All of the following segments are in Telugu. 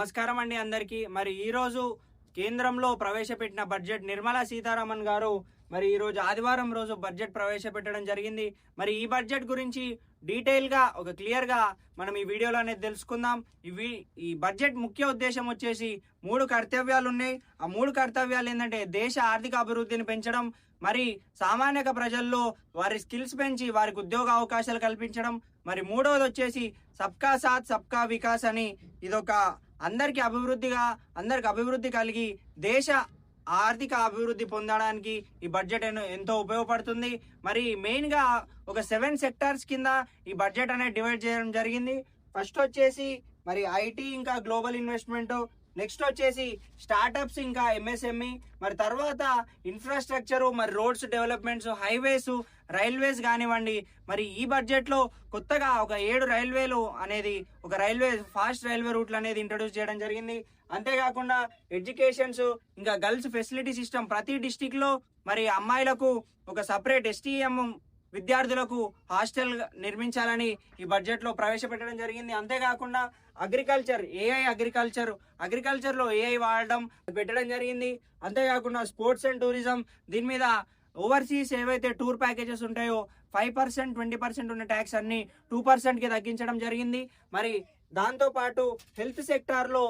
నమస్కారం అండి అందరికీ. మరి ఈరోజు కేంద్రంలో ప్రవేశపెట్టిన బడ్జెట్ నిర్మలా సీతారామన్ గారు మరి ఈరోజు ఆదివారం రోజు బడ్జెట్ ప్రవేశపెట్టడం జరిగింది. మరి ఈ బడ్జెట్ గురించి డీటెయిల్గా క్లియర్గా మనం ఈ వీడియోలో అనేది తెలుసుకుందాం. ఈ బడ్జెట్ ముఖ్య ఉద్దేశం వచ్చేసి 3 కర్తవ్యాలు ఉన్నాయి. ఆ 3 కర్తవ్యాలు ఏంటంటే దేశ ఆర్థిక అభివృద్ధిని పెంచడం, మరి సామాన్య ప్రజల్లో వారి స్కిల్స్ పెంచి వారికి ఉద్యోగ అవకాశాలు కల్పించడం, మరి మూడవది వచ్చేసి సబ్కా సాత్ సబ్కా వికాస్ అని ఇదొక అందరికి అభివృద్ధి కలిగి దేశ ఆర్థిక అభివృద్ధి పొందడానికి ఈ బడ్జెట్ ఎంతో ఉపయోగపడుతుంది. మరి మెయిన్గా ఒక 7 సెక్టార్స్ కింద ఈ బడ్జెట్ అనేది డివైడ్ చేయడం జరిగింది. ఫస్ట్ వచ్చేసి మరి ఐటీ ఇంకా గ్లోబల్ ఇన్వెస్ట్మెంట్, నెక్స్ట్ వచ్చేసి స్టార్టప్స్ ఇంకా ఎంఎస్ఎంఈ, మరి తర్వాత ఇన్ఫ్రాస్ట్రక్చరు, మరి రోడ్స్ డెవలప్మెంట్స్, హైవేస్, రైల్వేస్ కానివ్వండి. మరి ఈ బడ్జెట్లో కొత్తగా ఒక 7 రైల్వేలు అనేది ఫాస్ట్ రైల్వే రూట్లు అనేది ఇంట్రడ్యూస్ చేయడం జరిగింది. అంతేకాకుండా ఎడ్యుకేషన్స్ ఇంకా గర్ల్స్ ఫెసిలిటీ సిస్టమ్ ప్రతి డిస్టిక్లో మరి అమ్మాయిలకు ఒక సపరేట్ ఎస్టీఎం విద్యార్థులకు హాస్టల్ నిర్మించాలని ఈ బడ్జెట్లో ప్రవేశపెట్టడం జరిగింది. అంతేకాకుండా అగ్రికల్చర్లో ఏఐ వాడడం పెట్టడం జరిగింది. అంతేకాకుండా స్పోర్ట్స్ అండ్ టూరిజం, దీని మీద ఓవర్సీస్ ఏవైతే టూర్ ప్యాకేజెస్ ఉంటాయో 5%, 20% ఉన్న ట్యాక్స్ అన్ని 2%కి తగ్గించడం జరిగింది. మరి దాంతోపాటు హెల్త్ సెక్టార్లో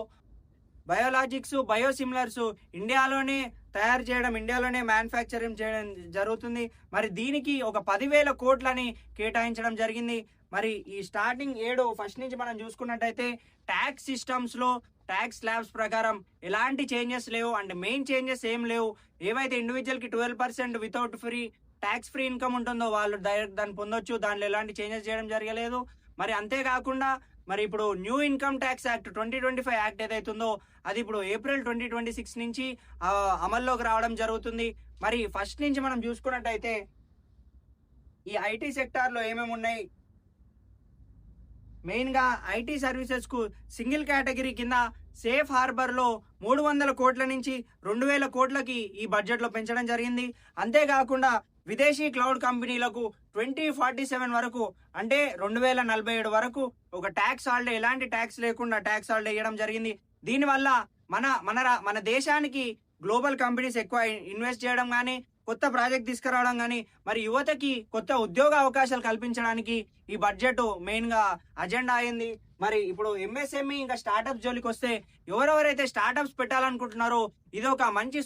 బయోలాజిక్స్, బయోసిమిలర్స్ ఇండియాలోనే తయారు చేయడం, ఇండియాలోనే మ్యానుఫ్యాక్చరింగ్ చేయడం జరుగుతుంది. మరి దీనికి ఒక 10,000 కోట్లని కేటాయించడం జరిగింది. మరి ఈ స్టార్టింగ్ ఫస్ట్ నుంచి మనం చూసుకున్నట్టయితే ట్యాక్స్ సిస్టమ్స్లో ట్యాక్స్ స్లాబ్స్ ప్రకారం ఎలాంటి చేంజెస్ లేవు. అండ్ మెయిన్ చేంజెస్ ఏం లేవు. ఏవైతే ఇండివిజువల్కి 12% వితౌట్ ట్యాక్స్ ఫ్రీ ఇన్కమ్ ఉంటుందో వాళ్ళు డైరెక్ట్ దాన్ని పొందొచ్చు. దాంట్లో ఎలాంటి చేంజెస్ చేయడం జరగలేదు. మరి అంతేకాకుండా మరి ఇప్పుడు new income tax act 2025 act ఏదైతుందో అది ఇప్పుడు ఏప్రిల్ 2026 నుంచి అమల్లోకి రావడం జరుగుతుంది. మరి ఫస్ట్ నుంచి మనం చూసుకున్నట్టయితే ఈ ఐటీ సెక్టార్లో ఏమేమి ఉన్నాయి, మెయిన్గా ఐటీ సర్వీసెస్కు సింగిల్ కేటగిరీ కింద సేఫ్ హార్బర్లో 300 కోట్ల నుంచి 2,000 కోట్లకి ఈ బడ్జెట్లో పెంచడం జరిగింది. అంతేకాకుండా విదేశీ క్లౌడ్ కంపెనీలకు 2047 వరకు అంటే 2047 వరకు ఒక ట్యాక్స్ హాలిడే, ఎలాంటి ట్యాక్స్ లేకుండా ట్యాక్స్ హాలిడే ఇవ్వడం జరిగింది. దీనివల్ల మన దేశానికి గ్లోబల్ కంపెనీస్ ఎక్కువ ఇన్వెస్ట్ చేయడం కానీ, కొత్త ప్రాజెక్ట్ తీసుకురావడం కానీ, మరి యువతకి కొత్త ఉద్యోగ అవకాశాలు కల్పించడానికి ఈ బడ్జెట్ మెయిన్గా అజెండా అయింది. మరి ఇప్పుడు ఎంఎస్ఎంఈ ఇంకా స్టార్టప్స్ జోలికి వస్తే ఎవరెవరైతే స్టార్టప్స్ పెట్టాలనుకుంటున్నారో ఇది ఒక మంచి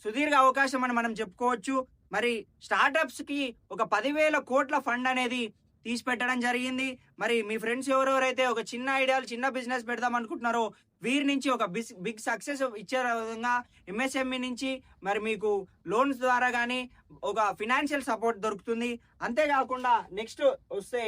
సుదీర్ఘ అవకాశం అని మనం చెప్పుకోవచ్చు. మరి స్టార్టప్స్ కి ఒక 10,000 కోట్ల ఫండ్ అనేది తీసి పెట్టడం జరిగింది. మరి మీ ఫ్రెండ్స్ ఎవరెవరైతే ఒక చిన్న బిజినెస్ పెడదాం అనుకుంటున్నారో వీరి నుంచి ఒక బిగ్ సక్సెస్ ఇచ్చే విధంగా ఎంఎస్ఎంఈ నుంచి మరి మీకు లోన్స్ ద్వారా కానీ ఒక ఫినాన్షియల్ సపోర్ట్ దొరుకుతుంది. అంతేకాకుండా నెక్స్ట్ వస్తే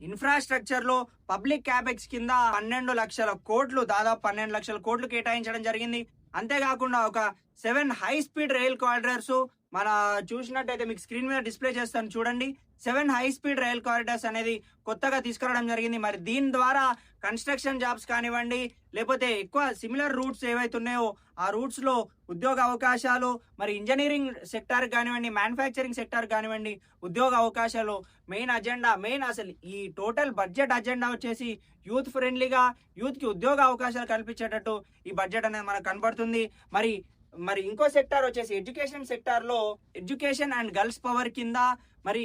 ఇన్ఫ్రాస్ట్రక్చర్లో పబ్లిక్ క్యాపెక్స్ కింద 12 లక్షల కోట్లు, దాదాపు 12 లక్షల కోట్లు కేటాయించడం జరిగింది. అంతేకాకుండా ఒక 7 హై స్పీడ్ రైల్ కారిడార్స్ మన చూసినట్టయితే మీకు స్క్రీన్ మీద డిస్ప్లే చేస్తాను చూడండి. 7 హై స్పీడ్ రైల్ కారిడార్స్ అనేది కొత్తగా తీసుకురావడం జరిగింది. మరి దీని ద్వారా కన్స్ట్రక్షన్ జాబ్స్ కానివ్వండి, లేకపోతే ఎక్కువ సిమిలర్ రూట్స్ ఏవైతే ఉన్నాయో ఆ రూట్స్ లో ఉద్యోగ అవకాశాలు, మరి ఇంజనీరింగ్ సెక్టార్ కానివ్వండి, మ్యానుఫ్యాక్చరింగ్ సెక్టార్ కానివ్వండి, ఉద్యోగ అవకాశాలు మెయిన్ అసలు ఈ టోటల్ బడ్జెట్ అజెండా వచ్చేసి యూత్ ఫ్రెండ్లీగా, యూత్ కి ఉద్యోగ అవకాశాలు కల్పించేటట్టు ఈ బడ్జెట్ అనేది మనకు కనబడుతుంది. మరి ఇంకో సెక్టార్ వచ్చేసి ఎడ్యుకేషన్ అండ్ గర్ల్స్ పవర్ కింద మరి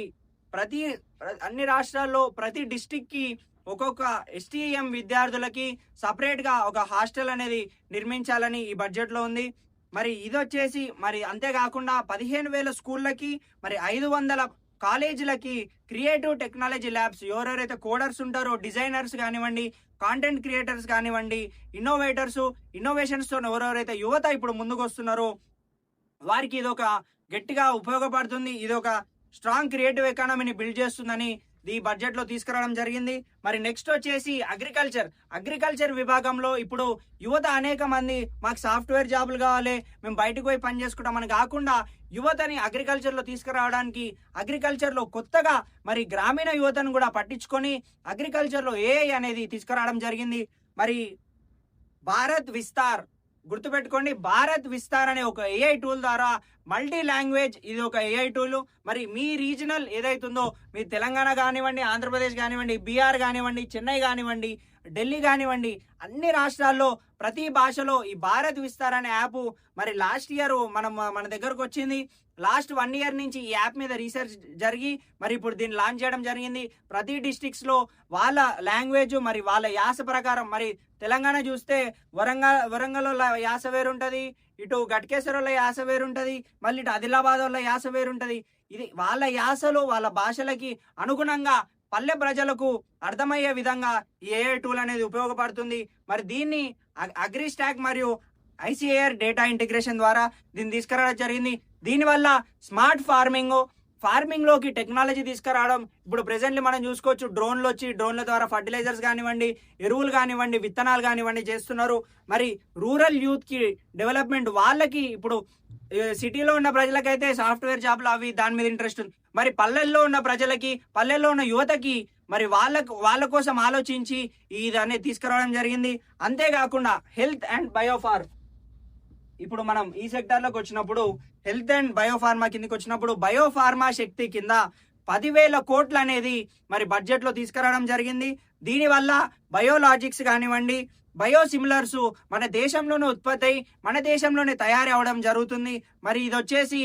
అన్ని రాష్ట్రాల్లో ప్రతి డిస్టిక్ కి ఒక్కొక్క ఎస్టీఎం విద్యార్థులకి సపరేట్ గా ఒక హాస్టల్ అనేది నిర్మించాలని ఈ బడ్జెట్ లో ఉంది. మరి ఇది వచ్చేసి మరి అంతేకాకుండా 15,000 స్కూళ్ళకి, మరి 500 కాలేజీలకి క్రియేటివ్ టెక్నాలజీ ల్యాబ్స్, ఎవరెవరైతే కోడర్స్ ఉంటారో, డిజైనర్స్ కానివ్వండి, కాంటెంట్ క్రియేటర్స్ కానివ్వండి, ఇన్నోవేషన్స్ తో ఎవరెవరైతే యువత ఇప్పుడు ముందుకు వస్తున్నారో వారికి ఇది ఒక గట్టిగా ఉపయోగపడుతుంది. ఇది ఒక స్ట్రాంగ్ క్రియేటివ్ ఎకానమీని బిల్డ్ చేస్తుందని ఈ బడ్జెట్ లో తీసుకురావడం జరిగింది. మరి నెక్స్ట్ వచ్చేసి అగ్రికల్చర్ విభాగంలో ఇప్పుడు యువత అనేక మంది మాకు సాఫ్ట్వేర్ జాబులు కావాలి, మేము బయటకు పోయి పని చేసుకుంటామని కాకుండా యువతని అగ్రికల్చర్ లో తీసుకురావడానికి అగ్రికల్చర్ లో కొత్తగా మరి గ్రామీణ యువతను కూడా పట్టించుకొని అగ్రికల్చర్ లో ఏఐ అనేది తీసుకురావడం జరిగింది. మరి గుర్తుపెట్టుకోండి, భారత్ విస్తార్ అనే ఒక ఏఐ టూల్ ద్వారా మల్టీ లాంగ్వేజ్ ఇది ఒక ఏఐ టూల్. మరి మీ రీజనల్ ఏదైతుందో మీ తెలంగాణ కానివ్వండి, ఆంధ్రప్రదేశ్ కానివ్వండి, బీహార్ కానివ్వండి, చెన్నై కానివ్వండి, ఢిల్లీ కానివ్వండి, అన్ని రాష్ట్రాల్లో ప్రతి భాషలో ఈ భారత్ విస్తార్ అనే యాప్ మరి లాస్ట్ ఇయర్ మన దగ్గరకు వచ్చింది. లాస్ట్ 1 ఇయర్ నుంచి ఈ యాప్ మీద రీసెర్చ్ జరిగి మరి ఇప్పుడు దీన్ని లాంచ్ చేయడం జరిగింది. ప్రతి డిస్ట్రిక్ట్స్ లో వాళ్ళ లాంగ్వేజ్ మరి వాళ్ళ యాస ప్రకారం, మరి తెలంగాణ చూస్తే వరంగల్ యాస వేరుంటది, ఇటు గట్కేశ్వరంలో యాస వేరుంటది, మళ్ళీ ఇటు ఆదిలాబాద్ వాళ్ళ యాస వేరుంటది. ఇది వాళ్ళ యాసలు వాళ్ళ భాషలకి అనుగుణంగా పల్లె ప్రజలకు అర్థమయ్యే విధంగా ఈ ఏఐ టూల్ అనేది ఉపయోగపడుతుంది. మరి దీన్ని అగ్రి స్టాక్ మరియు ఐసిఏఆర్ డేటా ఇంటిగ్రేషన్ ద్వారా దీన్ని తీసుకురావడం జరిగింది. దీనివల్ల స్మార్ట్ ఫార్మింగ్ లోకి టెక్నాలజీ తీసుకురావడం. ఇప్పుడు ప్రెసెంట్లీ మనం చూసుకోవచ్చు, డ్రోన్ల ద్వారా ఫర్టిలైజర్స్ కానివ్వండి, ఎరువులు కానివ్వండి, విత్తనాలు కానివ్వండి చేస్తున్నారు. మరి రూరల్ యూత్ కి డెవలప్మెంట్, వాళ్ళకి ఇప్పుడు సిటీలో ఉన్న ప్రజలకైతే సాఫ్ట్వేర్ జాబ్లు అవి దాని మీద ఇంట్రెస్ట్ ఉంది. మరి పల్లెల్లో ఉన్న యువతకి మరి వాళ్ళ కోసం ఆలోచించి ఇది అనేది తీసుకురావడం జరిగింది. అంతేకాకుండా హెల్త్ అండ్ బయోఫార్మ్, ఇప్పుడు మనం ఈ సెక్టార్ లోకి వచ్చినప్పుడు హెల్త్ అండ్ బయోఫార్మా కిందకి వచ్చినప్పుడు బయోఫార్మా శక్తి కింద 10,000 కోట్లు అనేది మరి బడ్జెట్ లో తీసుకురావడం జరిగింది. దీనివల్ల బయోలాజిక్స్ కానివ్వండి, బయోసిమిలర్స్ మన దేశంలోనే ఉత్పత్తి అయి మన దేశంలోనే తయారీ అవడం జరుగుతుంది. మరి ఇది వచ్చేసి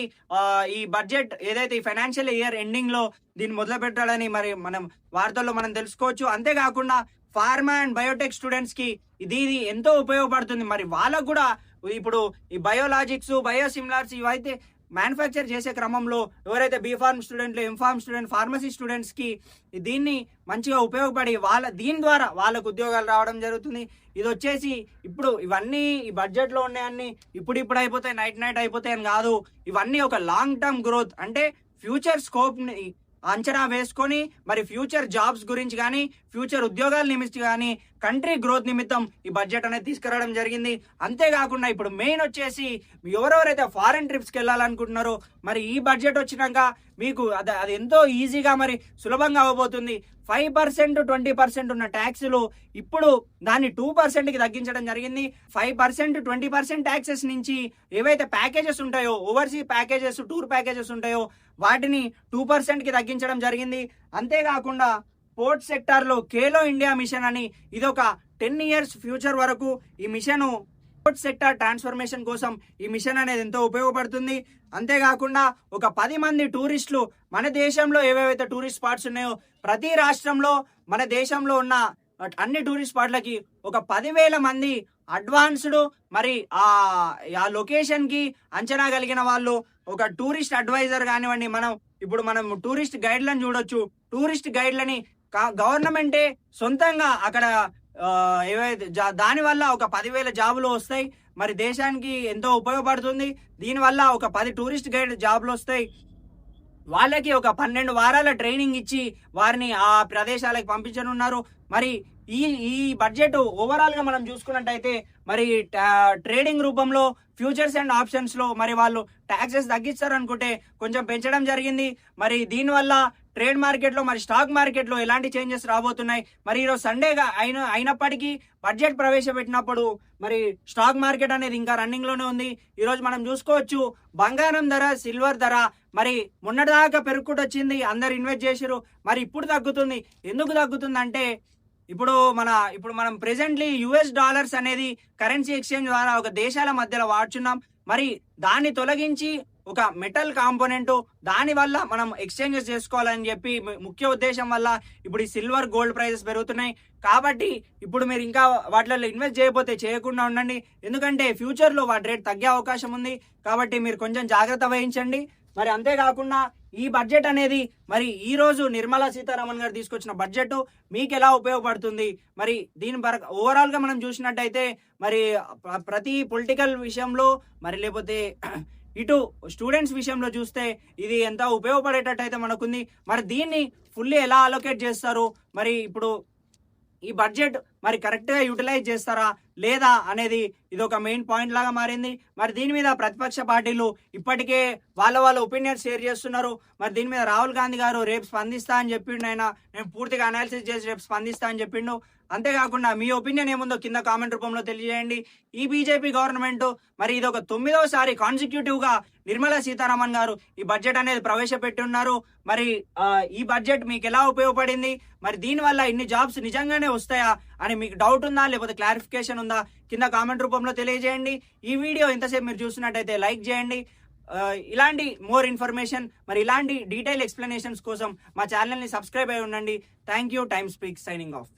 ఈ బడ్జెట్ ఏదైతే ఈ ఫైనాన్షియల్ ఇయర్ ఎండింగ్ లో దీన్ని మొదలు పెట్టాలని మరి మనం వార్తల్లో మనం తెలుసుకోవచ్చు. అంతేకాకుండా ఫార్మా అండ్ బయోటెక్ స్టూడెంట్స్ కి ఇది ఎంతో ఉపయోగపడుతుంది. మరి వాళ్ళకు కూడా ఇప్పుడు ఈ బయోలాజిక్స్, బయోసిమిలర్స్ ఇవైతే మ్యానుఫ్యాక్చర్ చేసే క్రమంలో ఎవరైతే బీఫార్మ్ స్టూడెంట్లు, ఎంఫార్మ్ స్టూడెంట్, ఫార్మసీ స్టూడెంట్స్ కి దీన్ని మంచిగా ఉపయోగపడి దీని ద్వారా వాళ్ళకు ఉద్యోగాలు రావడం జరుగుతుంది. ఇది వచ్చేసి ఇప్పుడు ఇవన్నీ ఈ బడ్జెట్ లో ఉన్నాయన్ని ఇప్పుడు అయిపోతాయి, నైట్ అయిపోతాయి అని కాదు. ఇవన్నీ ఒక లాంగ్ టర్మ్ గ్రోత్, అంటే ఫ్యూచర్ స్కోప్ ని అంచనా వేసుకొని మరి ఫ్యూచర్ జాబ్స్ గురించి కానీ, ఫ్యూచర్ ఉద్యోగాల నిమిత్తం కానీ, కంట్రీ గ్రోత్ నిమిత్తం ఈ బడ్జెట్ అనేది తీసుకురావడం జరిగింది. అంతేకాకుండా ఇప్పుడు మెయిన్ వచ్చేసి ఎవరెవరైతే ఫారెన్ ట్రిప్స్కి వెళ్ళాలనుకుంటున్నారో మరి ఈ బడ్జెట్ వచ్చినాక మీకు అది ఎంతో ఈజీగా మరి సులభంగా అవ్వబోతుంది. 5%, 20% ఉన్న ట్యాక్సులు ఇప్పుడు దాన్ని 2%కి తగ్గించడం జరిగింది. 5%, 20% ట్యాక్సెస్ నుంచి ఏవైతే ప్యాకేజెస్ ఉంటాయో, ఓవర్సీ ప్యాకేజెస్, టూర్ ప్యాకేజెస్ ఉంటాయో వాటిని 2%కి తగ్గించడం జరిగింది. అంతేకాకుండా పోర్ట్ సెక్టార్ లో ఖేలో ఇండియా మిషన్ అని ఇది ఒక 10 ఇయర్స్ ఫ్యూచర్ వరకు ఈ మిషన్ పోర్ట్ సెక్టార్ ట్రాన్స్ఫర్మేషన్ కోసం ఈ మిషన్ అనేది ఎంతో ఉపయోగపడుతుంది. అంతేకాకుండా ఒక 10 మంది టూరిస్టులు మన దేశంలో ఏవేవైతే టూరిస్ట్ స్పాట్స్ ఉన్నాయో ప్రతి రాష్ట్రంలో మన దేశంలో ఉన్న అన్ని టూరిస్ట్ స్పాట్లకి ఒక 10,000 మంది అడ్వాన్స్డ్ మరి ఆ లొకేషన్ కి అంచనా కలిగిన వాళ్ళు, ఒక టూరిస్ట్ అడ్వైజర్ కానివ్వండి, మనం టూరిస్ట్ గైడ్లను చూడొచ్చు. టూరిస్ట్ గైడ్లని గవర్నమెంటే సొంతంగా అక్కడ ఏవైతే దాని వల్ల ఒక 10,000 జాబులు వస్తాయి. మరి దేశానికి ఎంతో ఉపయోగపడుతుంది. దీనివల్ల ఒక 10 టూరిస్ట్ గైడ్ జాబులు వస్తాయి. వాళ్ళకి ఒక 12 వారాల ట్రైనింగ్ ఇచ్చి వారిని ఆ ప్రదేశాలకు పంపించనున్నారు. మరి ఈ బడ్జెట్ ఓవరాల్ గా మనం చూసుకున్నట్టయితే మరి ట్రేడింగ్ రూపంలో ఫ్యూచర్స్ అండ్ ఆప్షన్స్ లో మరి వాళ్ళు ట్యాక్సెస్ తగ్గిస్తారు అనుకుంటే కొంచెం పెంచడం జరిగింది. మరి దీనివల్ల ట్రేడ్ మార్కెట్ లో మరి స్టాక్ మార్కెట్ లో ఎలాంటి చేంజెస్ రాబోతున్నాయి. మరి ఈరోజు సండేగా అయినప్పటికీ బడ్జెట్ ప్రవేశపెట్టినప్పుడు మరి స్టాక్ మార్కెట్ అనేది ఇంకా రన్నింగ్ లోనే ఉంది. ఈ రోజు మనం చూసుకోవచ్చు, బంగారం ధర, సిల్వర్ ధర మరి మొన్నటిదాకా పెరుగుకుంటూ వచ్చింది, అందరు ఇన్వెస్ట్ చేసారు. మరి ఇప్పుడు తగ్గుతుంది. ఎందుకు తగ్గుతుంది అంటే ఇప్పుడు మనం ప్రెసెంట్లీ యుఎస్ డాలర్స్ అనేది కరెన్సీ ఎక్స్చేంజ్ ద్వారా ఒక దేశాల మధ్యలో వాడుచున్నాం. మరి దాన్ని తొలగించి ఒక మెటల్ కాంపోనెంట్ దాని వల్ల మనం ఎక్స్చేంజెస్ చేసుకోవాలని చెప్పి ముఖ్య ఉద్దేశం వల్ల ఇప్పుడు ఈ సిల్వర్, గోల్డ్ ప్రైజెస్ పెరుగుతున్నాయి. కాబట్టి ఇప్పుడు మీరు ఇంకా వాటిలో ఇన్వెస్ట్ చేయకుండా ఉండండి. ఎందుకంటే ఫ్యూచర్ లో వాటి రేట్ తగ్గే అవకాశం ఉంది. కాబట్టి మీరు కొంచెం జాగ్రత్త వహించండి. మరి అంతేకాకుండా ఈ బడ్జెట్ అనేది మరి ఈ రోజు నిర్మలా సీతారామన్ గారు తీసుకొచ్చిన బడ్జెట్ మీకు ఎలా ఉపయోగపడుతుంది, మరి దీని ఓవరాల్ గా మనం చూసినట్టయితే మరి ప్రతి పొలిటికల్ విషయంలో మరి లేకపోతే ఇటు స్టూడెంట్స్ విషయంలో చూస్తే ఇది ఎంత ఉపయోగపడేటట్టు అయితే మనకుంది. మరి దీన్ని ఫుల్లీ ఎలా అలొకేట్ చేస్తారు, మరి ఇప్పుడు ఈ బడ్జెట్ మరి కరెక్ట్ గా యూటిలైజ్ చేస్తారా లేదా అనేది ఇది ఒక మెయిన్ పాయింట్ లాగా మారింది. మరి దీని మీద ప్రతిపక్ష పార్టీలు ఇప్పటికే వాళ్ళ ఒపీనియన్ షేర్ చేస్తున్నారు. మరి దీని మీద రాహుల్ గాంధీ గారు రేపు స్పందిస్తా అని చెప్పిండు. నేను పూర్తిగా అనాలిసిస్ చేసి రేపు స్పందిస్తా అని చెప్పిండు. అంతేకాకుండా మీ ఒపీనియన్ ఏముందో కింద కామెంట్ రూపంలో తెలియజేయండి. ఈ బీజేపీ గవర్నమెంట్ మరి ఇది ఒక 9వసారి కాన్సిక్యూటివ్ గా నిర్మలా సీతారామన్ గారు ఈ బడ్జెట్ అనేది ప్రవేశపెట్టి ఉన్నారు. మరి ఈ బడ్జెట్ మీకు ఎలా ఉపయోగపడింది, మరి దీని వల్ల ఇన్ని జాబ్స్ నిజంగానే వస్తాయా అని మీకు డౌట్ ఉందా లేకపోతే క్లారిఫికేషన్ ఉందా కింద కామెంట్ రూపంలో తెలియజేయండి. ఈ వీడియో ఇంతసేపు మీరు చూస్తున్నట్టయితే లైక్ చేయండి. ఇలాంటి మోర్ ఇన్ఫర్మేషన్ మరి ఇలాంటి డీటెయిల్ ఎక్స్ప్లెనేషన్స్ కోసం మా ఛానల్ని సబ్స్క్రైబ్ అయి ఉండండి. Thank you. Time speak signing off.